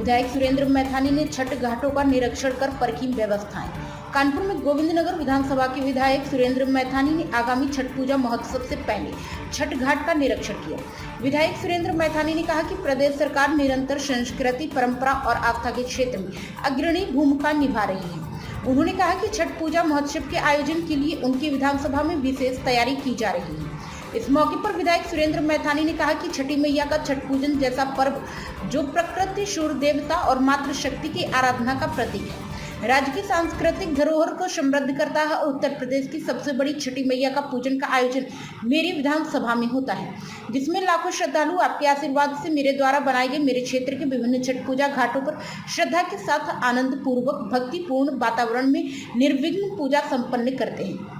विधायक सुरेंद्र मैथानी ने छठ घाटों का निरीक्षण कर परखी व्यवस्थाएं। कानपुर में गोविंदनगर विधानसभा के विधायक सुरेंद्र मैथानी ने आगामी छठ पूजा महोत्सव से पहले छठ घाट का निरीक्षण किया। विधायक सुरेंद्र मैथानी ने कहा कि प्रदेश सरकार निरंतर संस्कृति, परंपरा और आस्था के क्षेत्र में अग्रणी भूमिका निभा रही है। उन्होंने कहा कि छठ पूजा महोत्सव के आयोजन के लिए उनकी विधानसभा में विशेष तैयारी की जा रही है। इस मौके पर विधायक सुरेंद्र मैथानी ने कहा कि छठी मैया का छठ पूजन जैसा पर्व जो प्रकृति, सूर्य देवता और मातृशक्ति की आराधना का प्रतीक है, राज्य की सांस्कृतिक धरोहर को समृद्ध करता है और उत्तर प्रदेश की सबसे बड़ी छठी मैया का पूजन का आयोजन मेरी विधानसभा में होता है, जिसमें लाखों श्रद्धालु आपके आशीर्वाद से मेरे द्वारा बनाए गए मेरे क्षेत्र के विभिन्न छठ पूजा घाटों पर श्रद्धा के साथ आनंद पूर्वक भक्तिपूर्ण वातावरण में निर्विघ्न पूजा संपन्न करते हैं।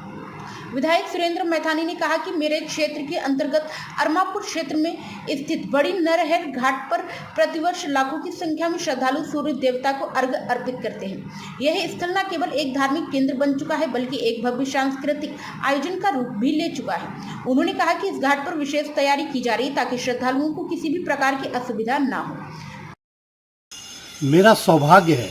विधायक सुरेंद्र मैथानी ने कहा कि मेरे क्षेत्र के अंतर्गत अरमापुर क्षेत्र में स्थित बड़ी नरहर घाट पर प्रतिवर्ष लाखों की संख्या में श्रद्धालु सूर्य देवता को अर्घ्य अर्पित करते हैं। यह स्थल न केवल एक धार्मिक केंद्र बन चुका है बल्कि एक भव्य सांस्कृतिक आयोजन का रूप भी ले चुका है। उन्होंने कहा कि इस घाट पर विशेष तैयारी की जा रही है ताकि श्रद्धालुओं को किसी भी प्रकार की असुविधा न हो। मेरा सौभाग्य है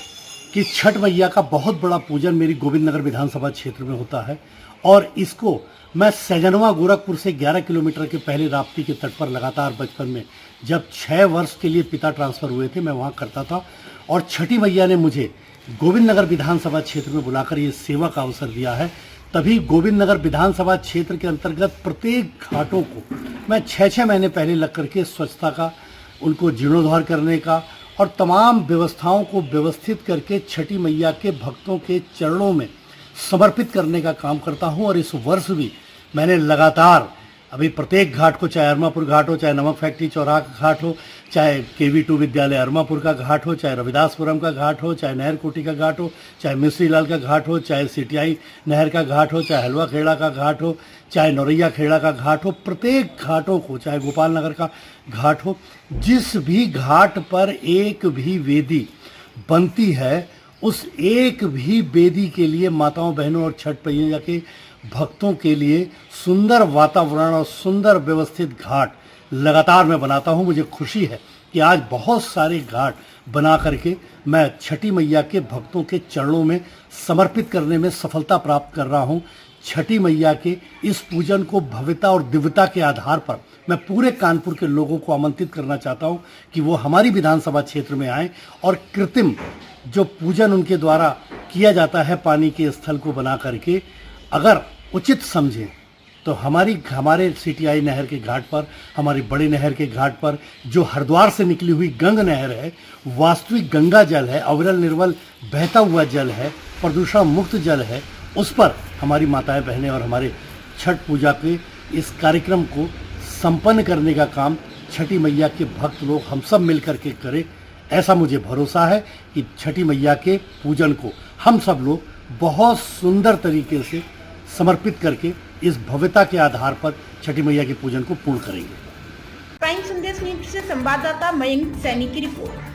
कि छठ मैया का बहुत बड़ा पूजन मेरी गोविंदनगर विधानसभा क्षेत्र में होता है और इसको मैं सैजनवा गोरखपुर से 11 किलोमीटर के पहले राप्ती के तट पर लगातार बचपन में जब 6 वर्ष के लिए पिता ट्रांसफ़र हुए थे मैं वहाँ करता था और छठी मैया ने मुझे गोविंदनगर विधानसभा क्षेत्र में बुलाकर ये सेवा का अवसर दिया है। तभी गोविंदनगर विधानसभा क्षेत्र के अंतर्गत प्रत्येक घाटों को मैं 6-6 महीने पहले लग करके स्वच्छता का, उनको जीर्णोद्धार करने का और तमाम व्यवस्थाओं को व्यवस्थित करके छठी मैया के भक्तों के चरणों में समर्पित करने का काम करता हूं। और इस वर्ष भी मैंने लगातार अभी प्रत्येक घाट को, चाहे अरमापुर घाट हो, चाहे नमक फैक्ट्री चौराहा का घाट हो, चाहे KV2 विद्यालय अरमापुर का घाट हो, चाहे रविदासपुरम का घाट हो, चाहे नहर कोटी का घाट हो, चाहे मिश्री लाल का घाट हो, चाहे CTI नहर का घाट हो, चाहे हलवा खेड़ा का घाट हो, चाहे नौरैया खेड़ा का घाट हो, प्रत्येक घाटों को, चाहे गोपाल नगर का घाट हो, जिस भी घाट पर एक भी वेदी बनती है उस एक भी वेदी के लिए माताओं, बहनों और छठ मैया के भक्तों के लिए सुंदर वातावरण और सुंदर व्यवस्थित घाट लगातार मैं बनाता हूं। मुझे खुशी है कि आज बहुत सारे घाट बना करके मैं छठी मैया के भक्तों के चरणों में समर्पित करने में सफलता प्राप्त कर रहा हूं। छठी मैया के इस पूजन को भव्यता और दिव्यता के आधार पर मैं पूरे कानपुर के लोगों को आमंत्रित करना चाहता हूं कि वो हमारी विधानसभा क्षेत्र में आएं और कृत्रिम जो पूजन उनके द्वारा किया जाता है पानी के स्थल को बना करके, अगर उचित समझें तो हमारे CTI नहर के घाट पर, हमारी बड़ी नहर के घाट पर जो हरिद्वार से निकली हुई गंग नहर है, वास्तविक गंगा जल है, अविरल निर्मल बहता हुआ जल है, प्रदूषण मुक्त जल है, उस पर हमारी माताएं, बहनें और हमारे छठ पूजा के इस कार्यक्रम को संपन्न करने का काम छठी मैया के भक्त लोग हम सब मिल करके करें। ऐसा मुझे भरोसा है कि छठी मैया के पूजन को हम सब लोग बहुत सुंदर तरीके से समर्पित करके इस भव्यता के आधार पर छठी मैया के पूजन को पूर्ण करेंगे। प्राइम संदेश न्यूज से संवाददाता मयंक सैनी की रिपोर्ट।